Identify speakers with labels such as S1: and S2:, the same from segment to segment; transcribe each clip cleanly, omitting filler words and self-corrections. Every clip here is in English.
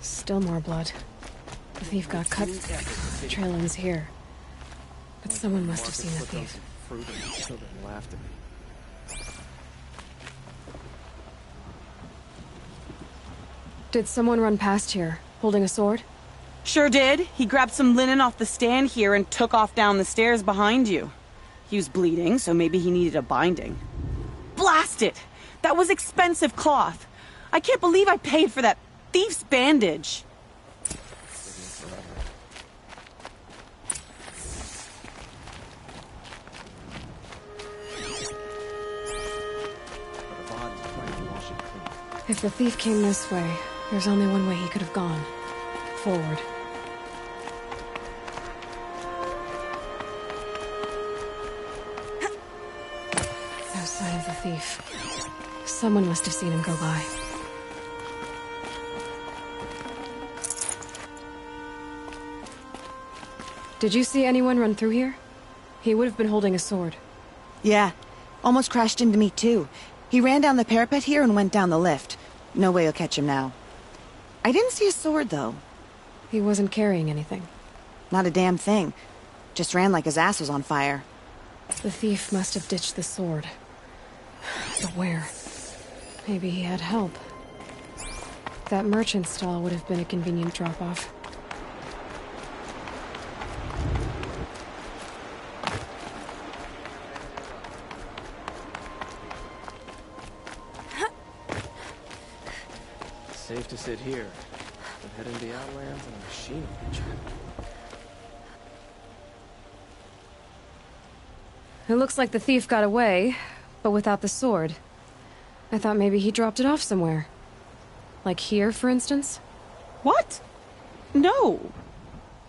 S1: Still more blood. The thief got cut. The trail ends here. But someone must have seen the thief.
S2: Children laughed at me.
S1: Did someone run past here, holding a sword?
S3: Sure did. He grabbed some linen off the stand here and took off down the stairs behind you. He was bleeding, so maybe he needed a binding. Blast it! That was expensive cloth. I can't believe I paid for that thief's bandage.
S1: If the thief came this way, there's only one way he could have gone. Forward. No sign of the thief. Someone must have seen him go by. Did you see anyone run through here? He would have been holding a sword.
S4: Yeah. Almost crashed into me, too. He ran down the parapet here and went down the lift. No way you'll catch him now. I didn't see a sword, though.
S1: He wasn't carrying anything.
S4: Not a damn thing. Just ran like his ass was on fire.
S1: The thief must have ditched the sword. But where? Maybe he had help. That merchant stall would have been a convenient drop-off.
S2: Safe to sit here. But head into the Outlands and a machine will get you.
S1: It looks like the thief got away, but without the sword. I thought maybe he dropped it off somewhere. Like here, for instance?
S3: What? No.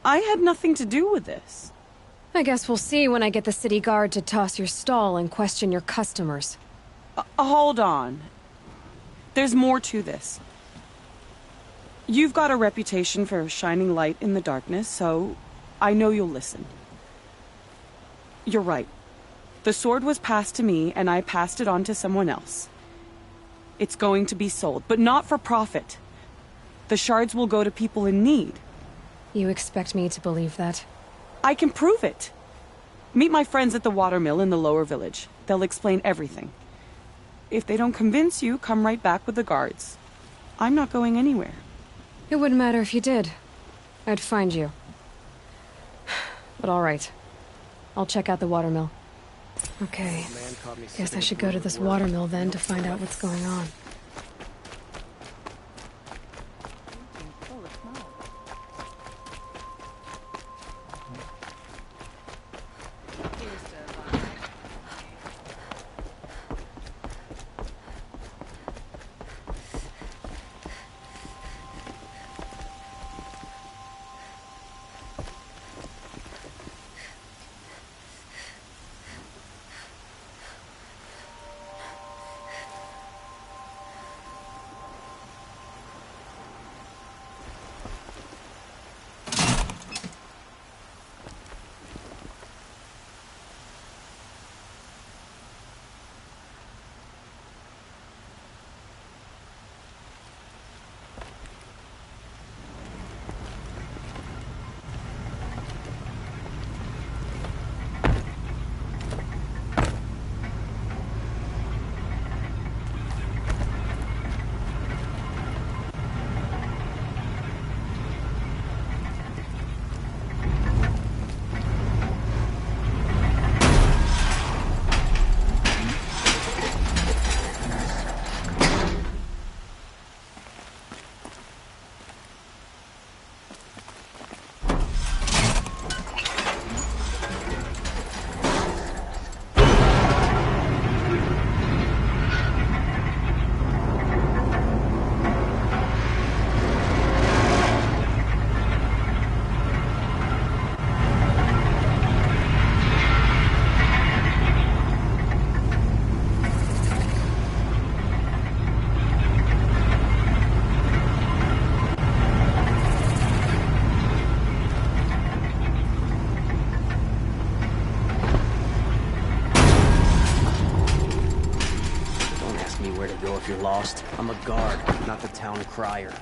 S3: I had nothing to do with this.
S1: I guess we'll see when I get the city guard to toss your stall and question your customers.
S3: Hold on. There's more to this. You've got a reputation for shining light in the darkness, so I know you'll listen. You're right. The sword was passed to me, and I passed it on to someone else. It's going to be sold, but not for profit. The shards will go to people in need.
S1: You expect me to believe that?
S3: I can prove it. Meet my friends at the watermill in the lower village. They'll explain everything. If they don't convince you, come right back with the guards. I'm not going anywhere.
S1: It wouldn't matter if you did. I'd find you. But all right. I'll check out the watermill. Okay. Guess I should go to this watermill then to find out what's going on.
S5: You're lost. I'm a guard, not the town crier.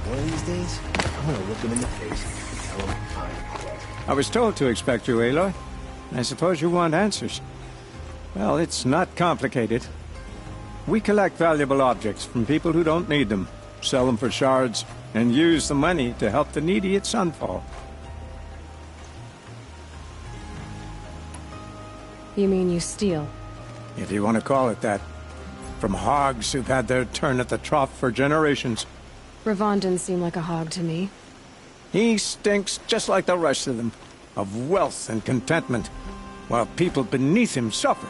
S2: One of these days, I'm gonna look him in the face and tell him I'm quit.
S5: I was told to expect you, Aloy. I suppose you want answers. Well, it's not complicated. We collect valuable objects from people who don't need them, sell them for shards, and use the money to help the needy at Sunfall.
S1: You mean you steal?
S5: If you want to call it that. From hogs who've had their turn at the trough for generations.
S1: Ravon didn't seem like a hog to me.
S5: He stinks just like the rest of them, of wealth and contentment, while people beneath him suffer.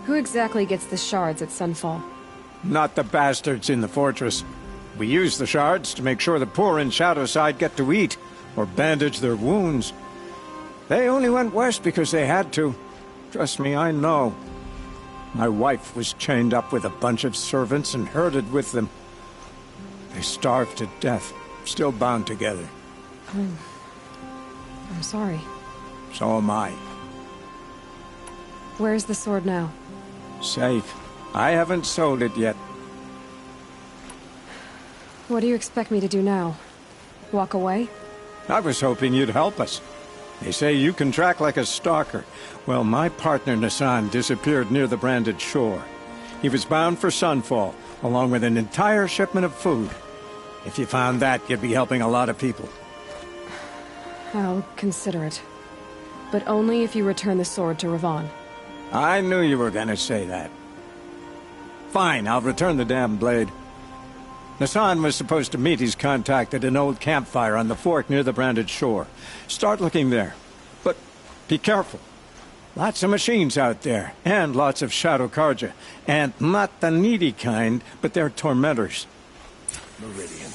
S1: Who exactly gets the shards at Sunfall?
S5: Not the bastards in the fortress. We use the shards to make sure the poor in Shadowside get to eat, or bandage their wounds. They only went west because they had to. Trust me, I know. My wife was chained up with a bunch of servants and herded with them. They starved to death, still bound together.
S1: I'm sorry.
S5: So am I.
S1: Where's the sword now?
S5: Safe. I haven't sold it yet.
S1: What do you expect me to do now? Walk away?
S5: I was hoping you'd help us. They say you can track like a stalker. Well, my partner Nassan disappeared near the branded shore. He was bound for Sunfall, along with an entire shipment of food. If you found that, you'd be helping a lot of people.
S1: I'll consider it. But only if you return the sword to Ravon.
S5: I knew you were gonna say that. Fine, I'll return the damn blade. Nassan was supposed to meet his contact at an old campfire on the fork near the branded shore. Start looking there. But be careful. Lots of machines out there, and lots of Shadow Karja. And not the needy kind, but they're tormentors.
S2: Meridian.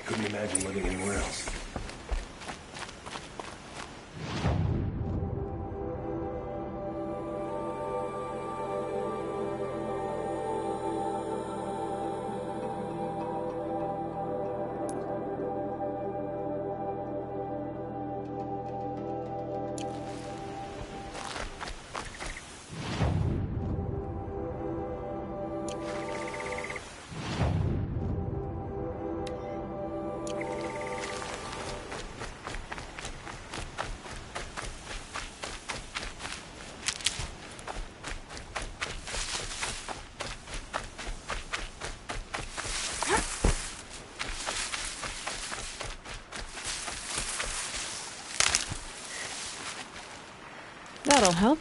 S2: Couldn't imagine living anywhere else.
S1: That'll help.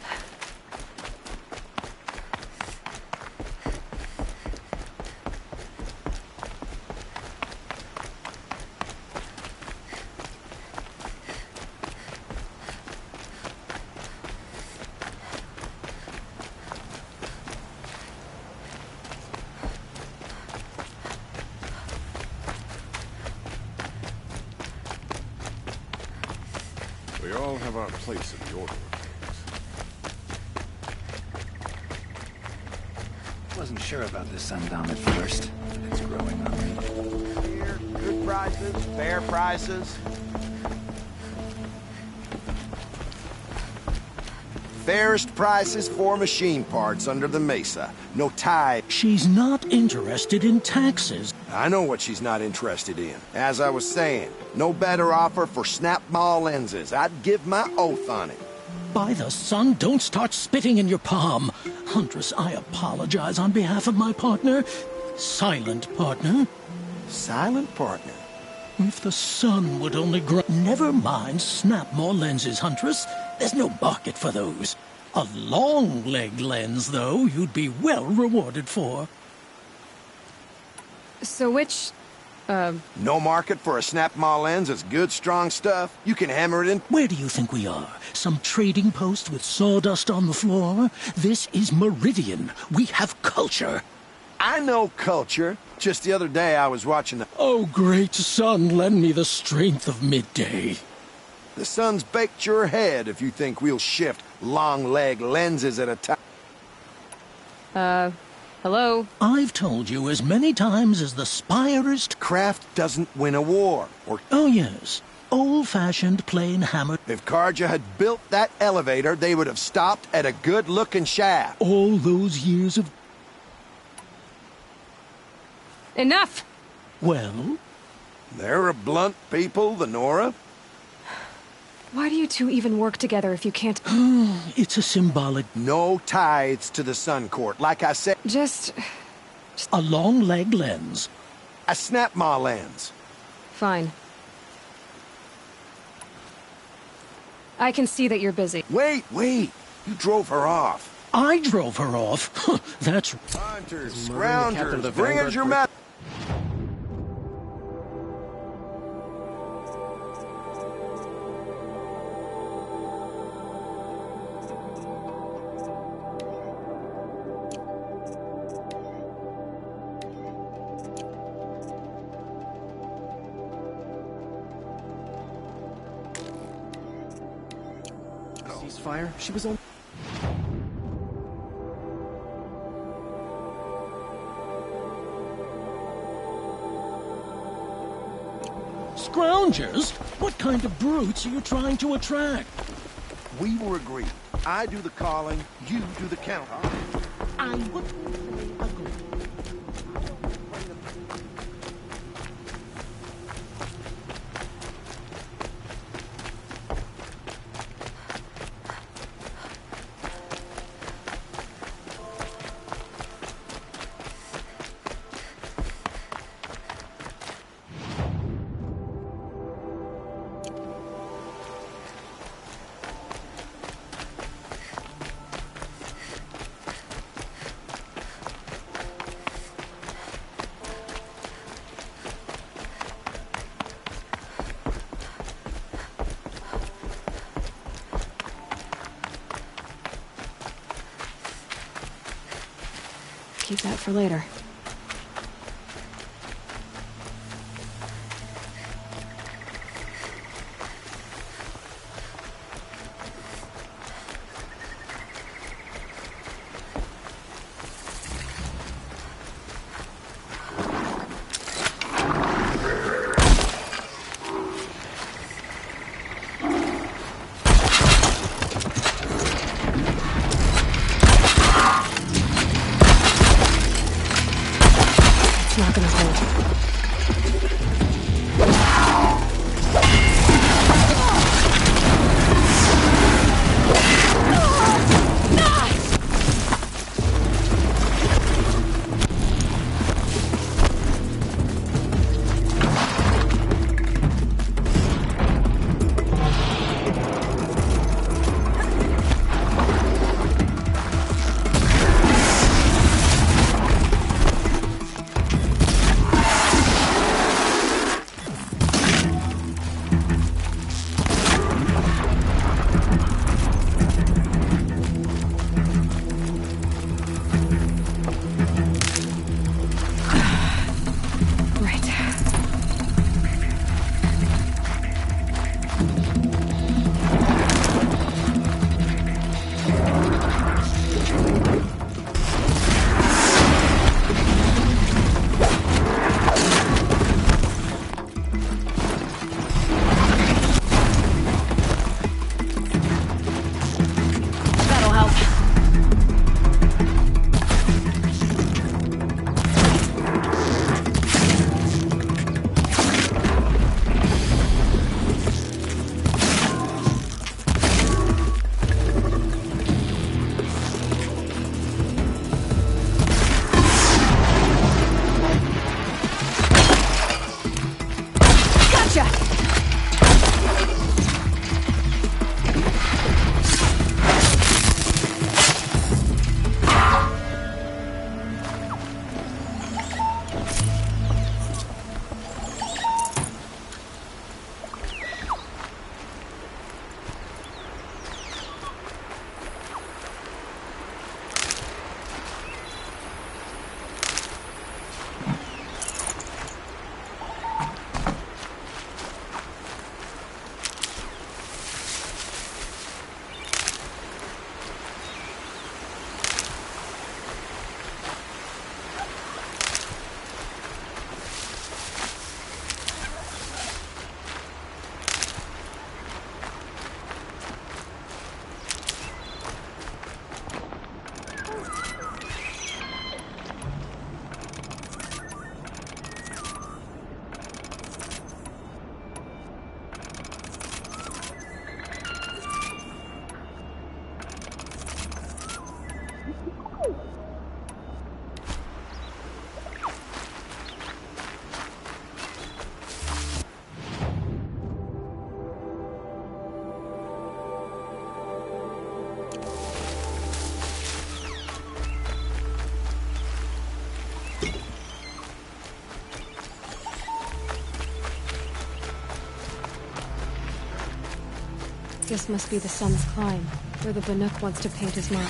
S6: We all have our place in the order of things.
S7: Wasn't sure about this sundown at first, but it's growing on me.
S8: Here, good prices, fair prices. Fairest prices for machine parts under the mesa. No tie.
S9: She's not interested in taxes.
S8: I know what she's not interested in. As I was saying, no better offer for snap maw lenses. I'd give my oath on it.
S9: By the sun, don't start spitting in your palm. Huntress, I apologize on behalf of my partner. Silent partner.
S8: Silent partner.
S9: If the sun would only grow... Never mind snap maw lenses, Huntress. There's no market for those. A long leg lens, though, you'd be well rewarded for.
S1: So which...
S8: No market for a snap maw lens is good, strong stuff. You can hammer it in.
S9: Where do you think we are? Some trading post with sawdust on the floor? This is Meridian. We have culture.
S8: I know culture. Just the other day I was watching the...
S9: Oh, great sun, lend me the strength of midday.
S8: The sun's baked your head if you think we'll shift long leg lenses at a time.
S1: Hello?
S9: I've told you as many times as the spirest...
S8: Craft doesn't win a war, or...
S9: Oh, yes. Old-fashioned plain hammer.
S8: If Karja had built that elevator, they would have stopped at a good-looking shaft.
S9: All those years of...
S1: Enough!
S9: Well?
S8: They're a blunt people, the Nora.
S1: Why do you two even work together if you can't...
S9: It's a symbolic...
S8: No tithes to the Sun Court. Like I said,
S1: Just...
S9: A long leg lens.
S8: a snap my lens.
S1: Fine. I can see that you're busy.
S8: Wait. You drove her off.
S9: I drove her off. That's...
S8: Hunters,
S2: Murdering the captain
S8: scroungers,
S2: of the
S8: bring us
S2: Vanguard
S8: your
S2: Group.
S8: meth.
S2: Ceasefire? She was only...
S9: Scroungers? What kind of brutes are you trying to attract?
S8: We were agreed. I do the calling, you do the count.
S9: I would...
S1: Keep that for later. This must be the sun's climb, where the Banuk wants to paint his mark.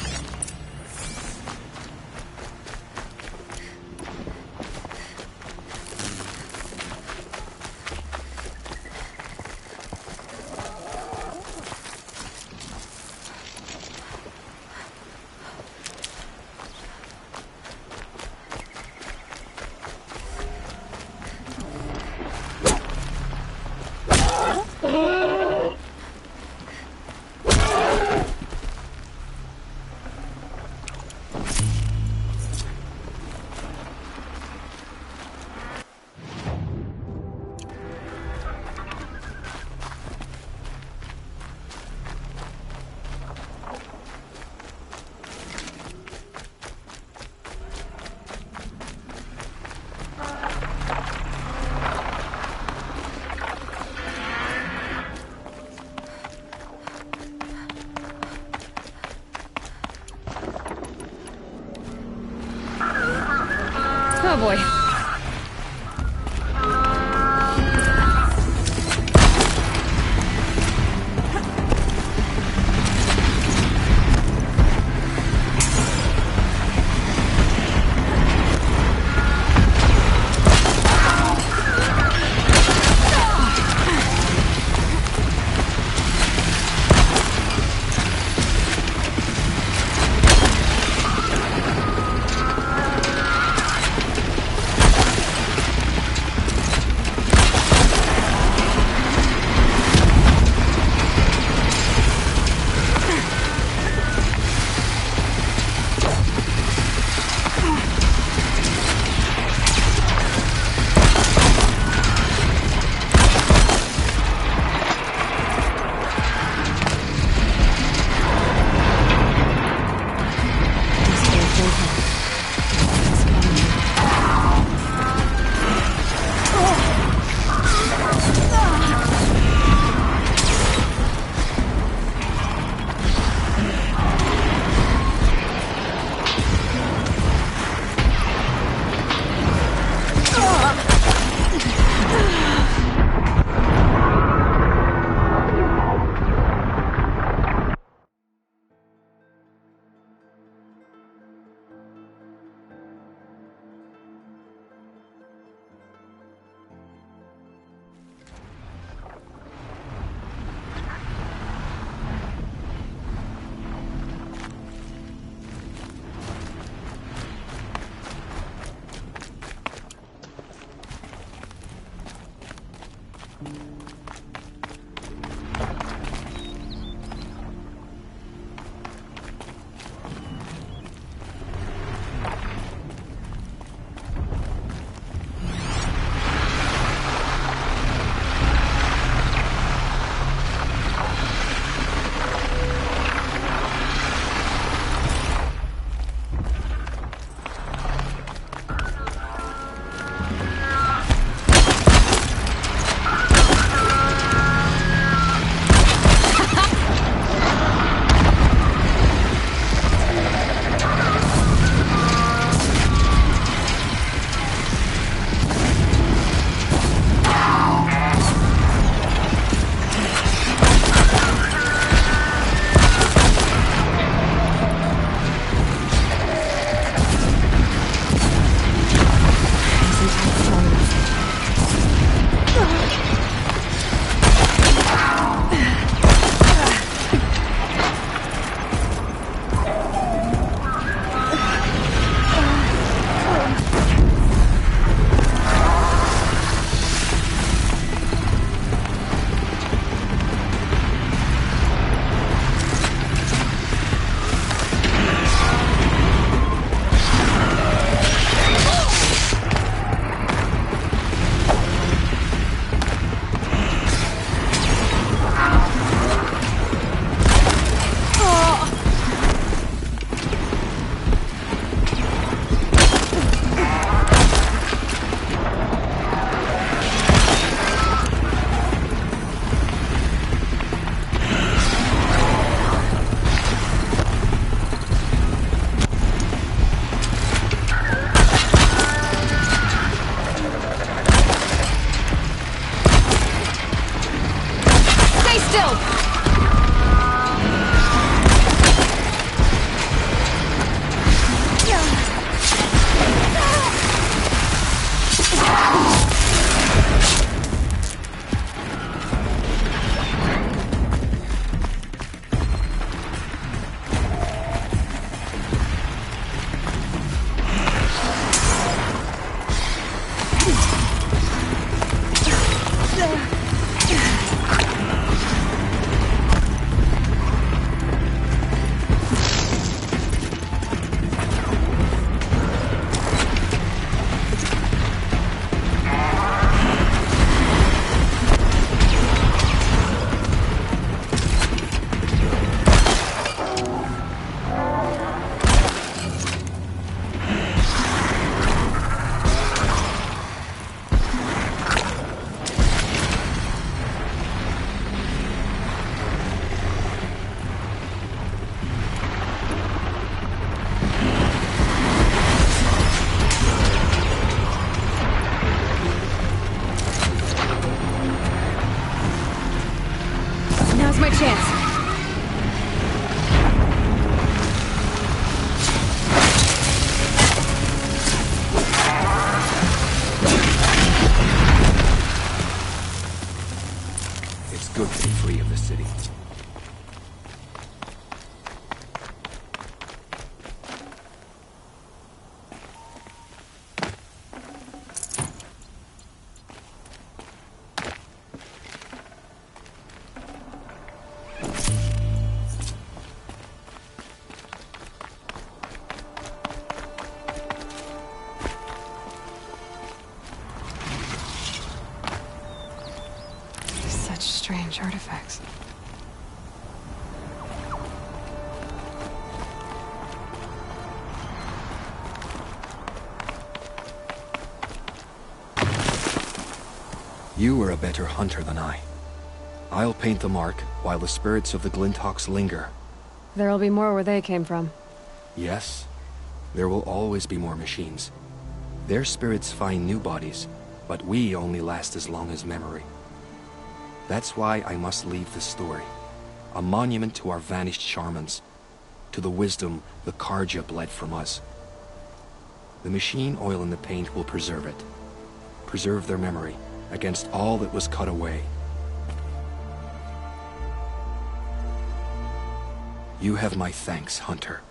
S1: Oh boy.
S10: You are a better hunter than I. I'll paint the mark while the spirits of the Glinthawks linger.
S1: There'll be more where they came from.
S10: Yes, there will always be more machines. Their spirits find new bodies, but we only last as long as memory. That's why I must leave this story. A monument to our vanished shamans, to the wisdom the Karja bled from us. The machine oil in the paint will preserve it. Preserve their memory against all that was cut away. You have my thanks, Hunter.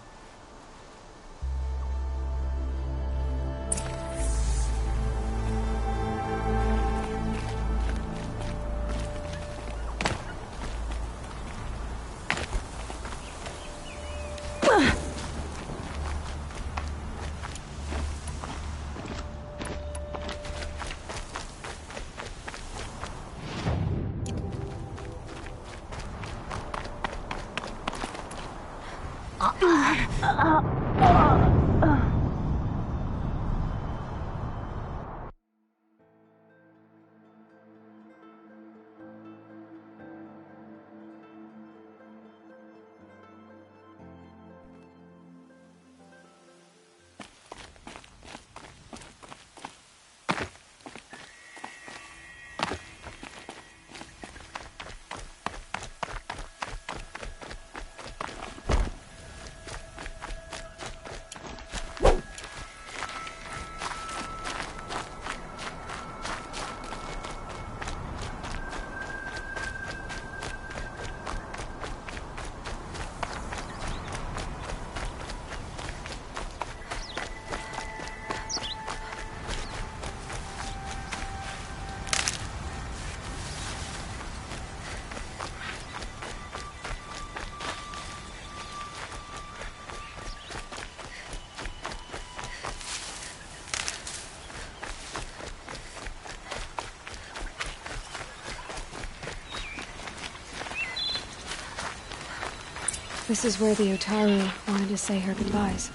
S1: This is where the Otaru wanted to say her goodbyes.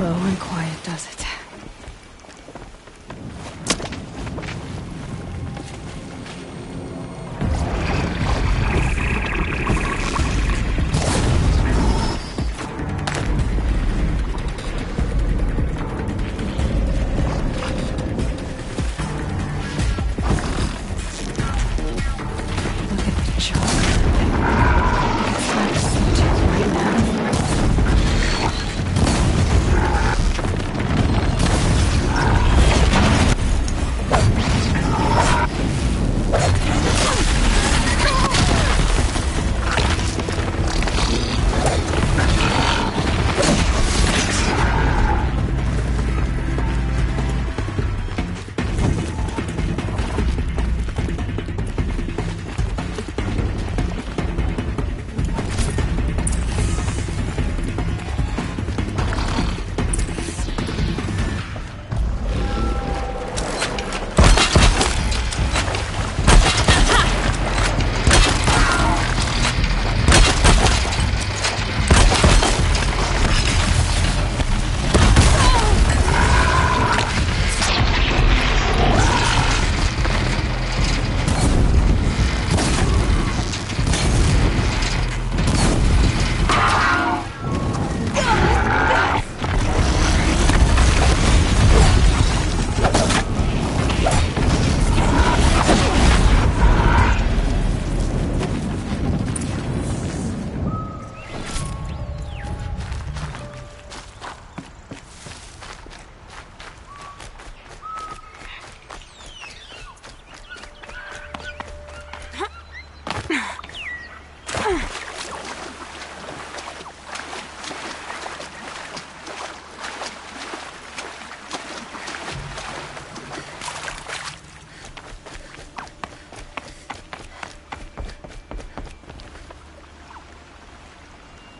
S1: Low and quiet does it. Look at the chalk. It's like a subject right now.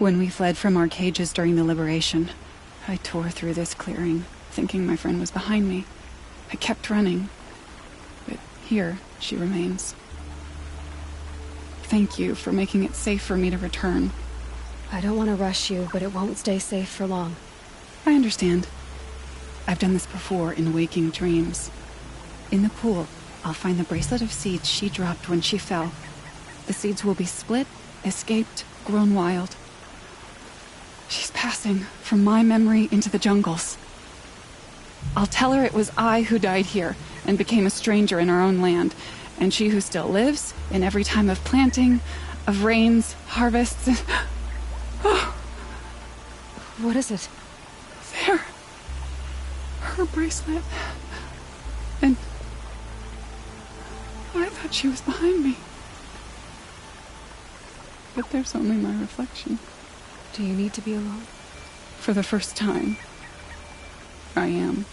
S11: When we fled from our cages during the liberation, I tore through this clearing, thinking my friend was behind me. I kept running, but here she remains. Thank you for making it safe for me to return.
S1: I don't want to rush you, but it won't stay safe for long.
S11: I understand. I've done this before in waking dreams. In the pool, I'll find the bracelet of seeds she dropped when she fell. The seeds will be split, escaped, grown wild. She's passing from my memory into the jungles. I'll tell her it was I who died here and became a stranger in our own land, and she who still lives in every time of planting, of rains, harvests, and... Oh.
S1: What is it?
S11: There. Her bracelet. And... I thought she was behind me. But there's only my reflection.
S1: Do you need to be alone?
S11: For the first time, I am.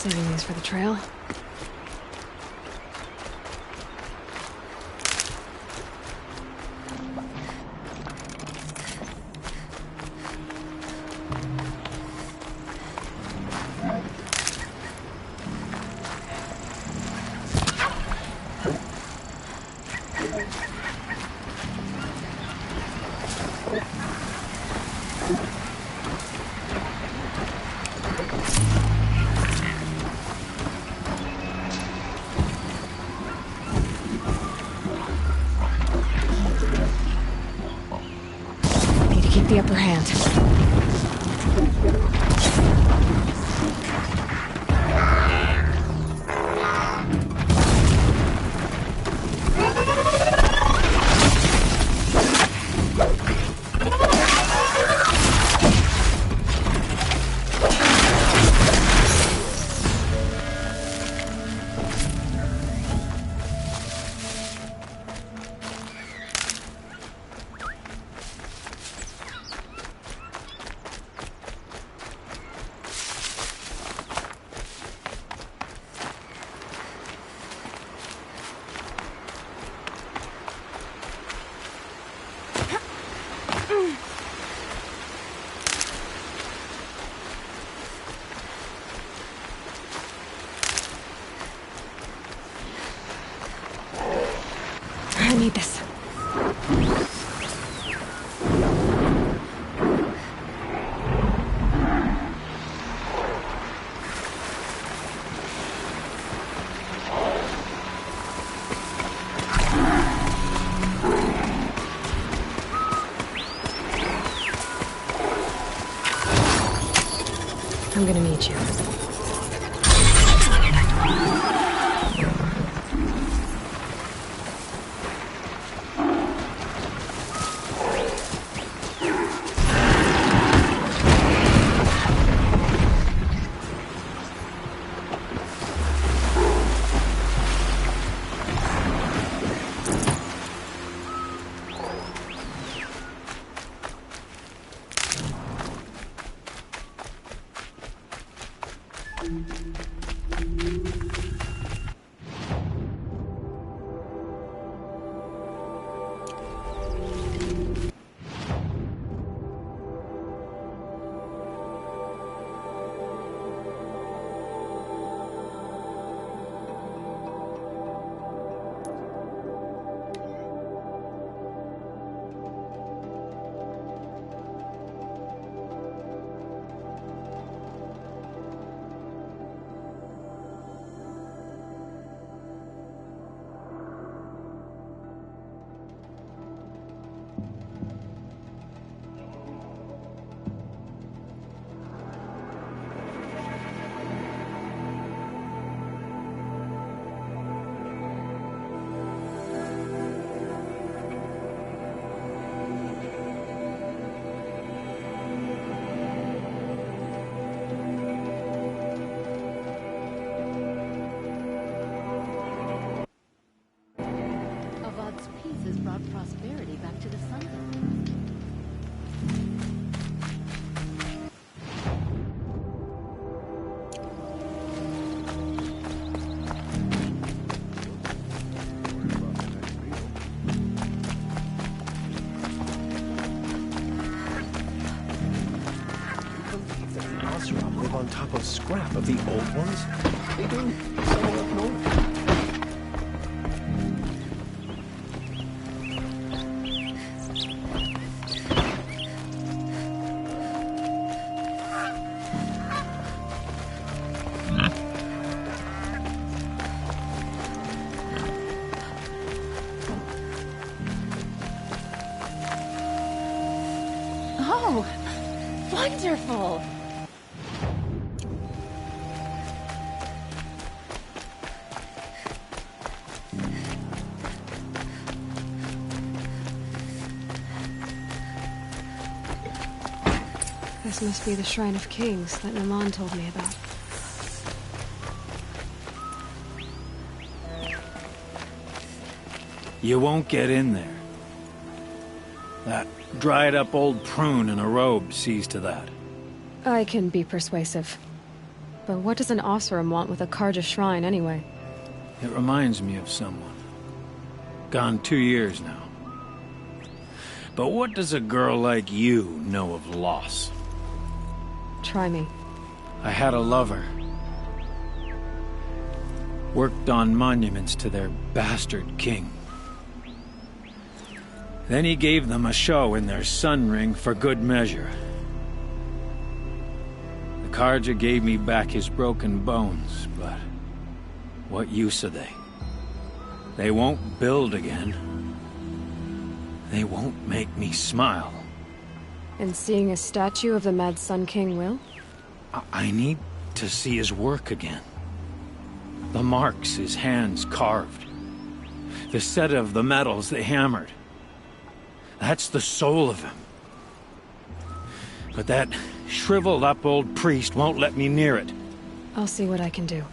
S1: Saving these for the trail. keep the upper hand. I need this. I'm gonna need you.
S12: Prosperity back to the sun.
S13: Live on top of scrap of the old ones? They do. Somewhere up north.
S12: Oh, wonderful!
S1: This must be the Shrine of Kings that Naman told me about.
S5: You won't get in there. That dried-up old prune in a robe sees to that.
S1: I can be persuasive. But what does an Oseram want with a Karja shrine, anyway?
S5: It reminds me of someone. Gone 2 years now. But what does a girl like you know of loss?
S1: Try me.
S5: I had a lover. Worked on monuments to their bastard king. Then he gave them a show in their sun ring for good measure. The Karja gave me back his broken bones, but what use are they? They won't build again. They won't make me smile.
S1: And seeing a statue of the Mad Sun King will?
S13: I need to see his work again. The marks his hands carved. The set of the metals they hammered. That's the soul of him. But that shriveled up old priest won't let me near it.
S1: I'll see what I can do.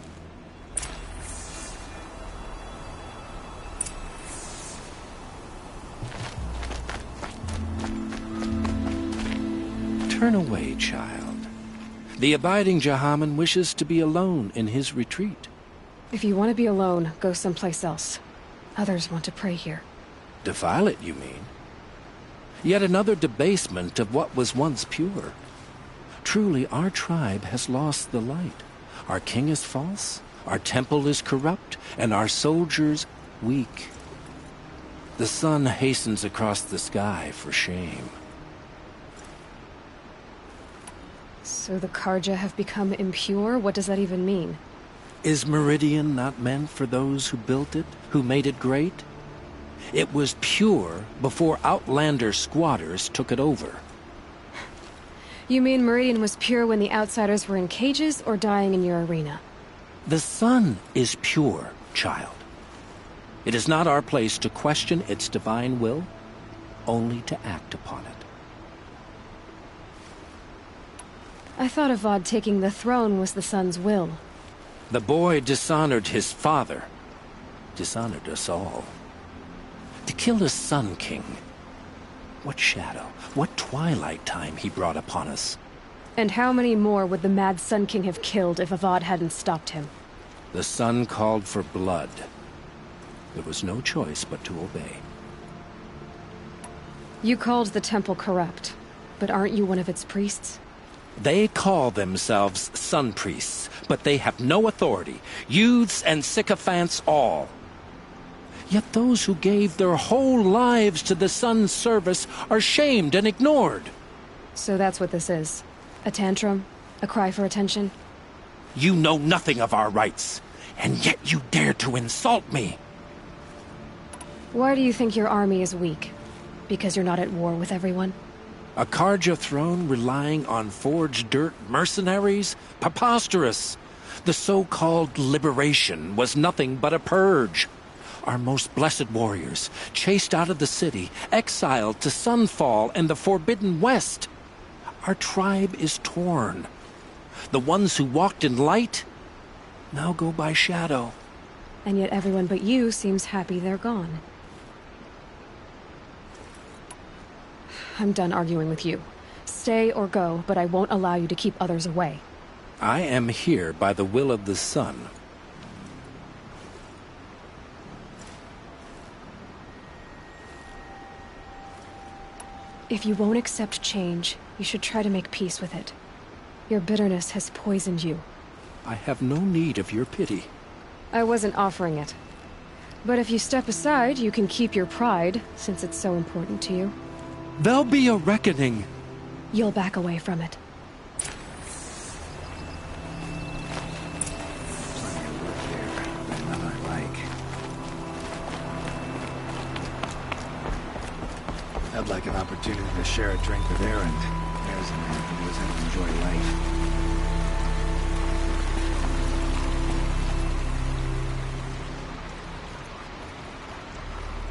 S14: Turn away, child. The abiding Jahaman wishes to be alone in his retreat.
S1: If you want to be alone, go someplace else. Others want to pray here.
S14: Defile it, you mean? Yet another debasement of what was once pure. Truly, our tribe has lost the light. Our king is false, our temple is corrupt, and our soldiers weak. The sun hastens across the sky for shame.
S1: So the Karja have become impure? What does that even mean?
S14: Is Meridian not meant for those who built it, who made it great? It was pure before outlander squatters took it over.
S1: You mean Meridian was pure when the outsiders were in cages or dying in your arena?
S14: The sun is pure, child. It is not our place to question its divine will, only to act upon it.
S1: I thought Avad taking the throne was the sun's will.
S14: The boy dishonored his father, dishonored us all. To kill a Sun King. What shadow, what twilight time he brought upon us.
S1: And how many more would the Mad Sun King have killed if Avad hadn't stopped him?
S14: The sun called for blood. There was no choice but to obey.
S1: You called the temple corrupt, but aren't you one of its priests?
S14: They call themselves sun priests, but they have no authority. Youths and sycophants all. Yet those who gave their whole lives to the sun's service are shamed and ignored.
S1: So that's what this is. A tantrum? A cry for attention?
S14: You know nothing of our rights, and yet you dare to insult me.
S1: Why do you think your army is weak? Because you're not at war with everyone?
S14: A Karja throne relying on forged dirt mercenaries? Preposterous! The so-called liberation was nothing but a purge. Our most blessed warriors, chased out of the city, exiled to Sunfall and the Forbidden West. Our tribe is torn. The ones who walked in light now go by shadow.
S1: And yet everyone but you seems happy they're gone. I'm done arguing with you. Stay or go, but I won't allow you to keep others away.
S14: I am here by the will of the sun.
S1: If you won't accept change, you should try to make peace with it. Your bitterness has poisoned you.
S14: I have no need of your pity.
S1: I wasn't offering it. But if you step aside, you can keep your pride, since it's so important to you.
S14: There'll be a reckoning.
S1: You'll back away from it.
S7: Plenty of work here, but none I like. I'd like an opportunity to share a drink with Erend. There's a man who knows how to enjoy life.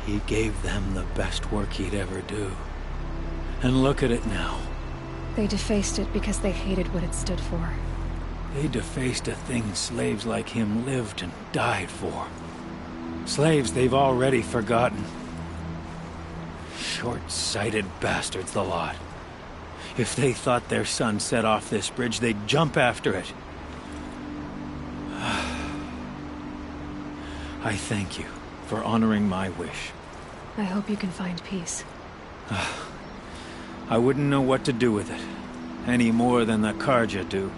S13: He gave them the best work he'd ever do. And look at it now.
S1: They defaced it because they hated what it stood for.
S13: They defaced a thing slaves like him lived and died for. Slaves they've already forgotten. Short-sighted bastards, the lot. If they thought their son set off this bridge, they'd jump after it. I thank you for honoring my wish.
S1: I hope you can find peace.
S13: I wouldn't know what to do with it, any more than the Karja do.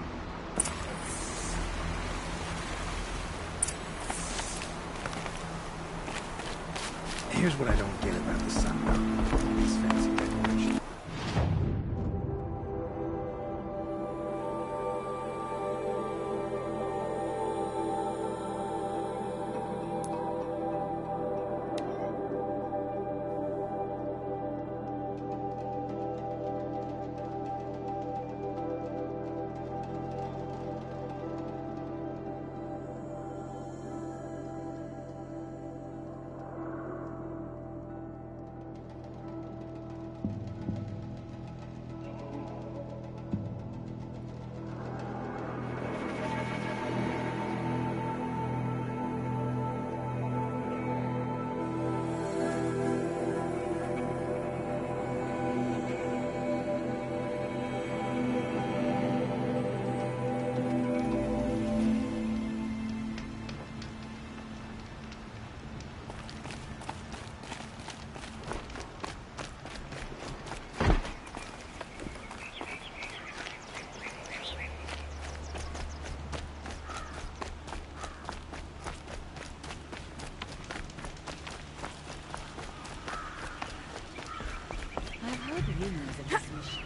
S7: Here's what I don't get about the sun, though. These fancy decorations.
S12: humans in this machine.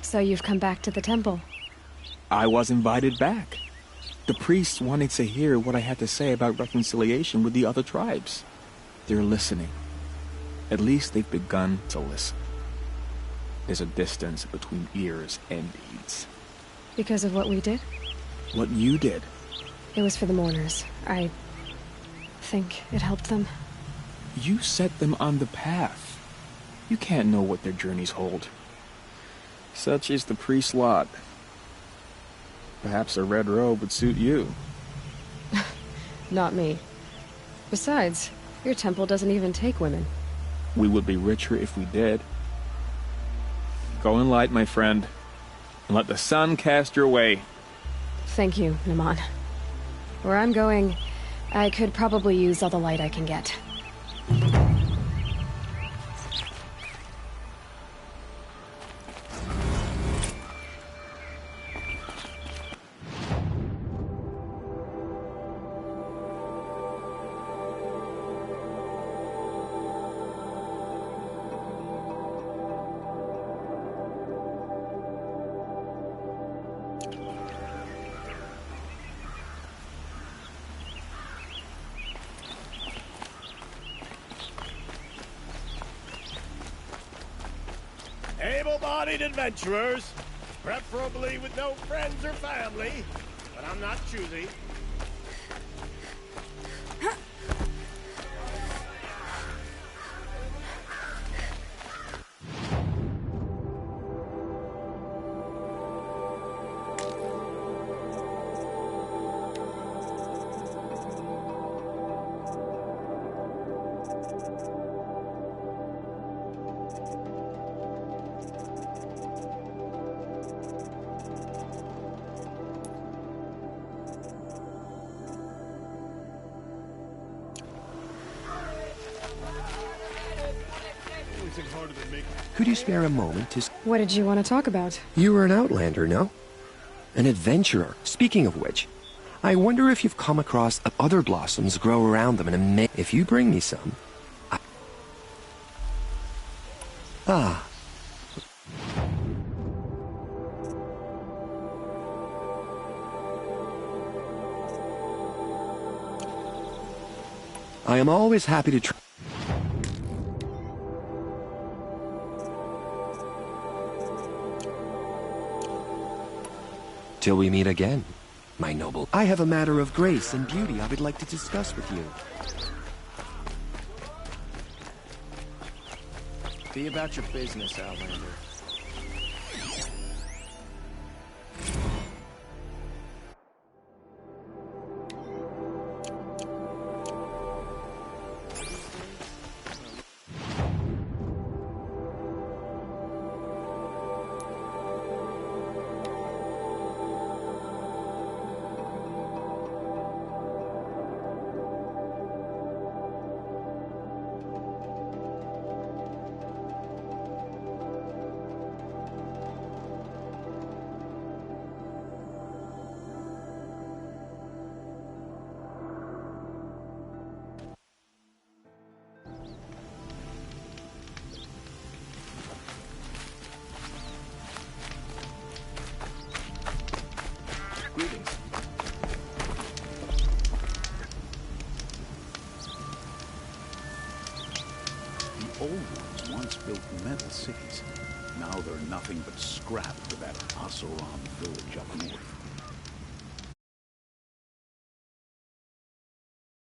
S1: So you've come back to the temple.
S15: I was invited back. The priests wanted to hear what I had to say about reconciliation with the other tribes. They're listening. At least they've begun to listen. There's a distance between ears and deeds.
S1: Because of what we did?
S15: What you did.
S1: It was for the mourners. I think it helped them.
S15: You set them on the path. You can't know what their journeys hold. Such is the priest's lot. Perhaps a red robe would suit you.
S1: Not me. Besides, your temple doesn't even take women.
S15: We would be richer if we did. Go in light, my friend, and let the sun cast your way.
S1: Thank you, Naman. Where I'm going, I could probably use all the light I can get.
S16: Able-bodied adventurers, preferably with no friends or family, but I'm not choosy.
S10: Could you spare a moment to...
S1: What did you want to talk about?
S10: You were an outlander, no? An adventurer. Speaking of which, I wonder if you've come across other blossoms grow around them and if you bring me some... Ah. I am always happy to try... Till we meet again, my noble. I have a matter of grace and beauty I would like to discuss with you.
S2: Be about your business, Outlander. Greetings.
S17: The old ones once built metal cities. Now they're nothing but scrap for that Asaran village up north.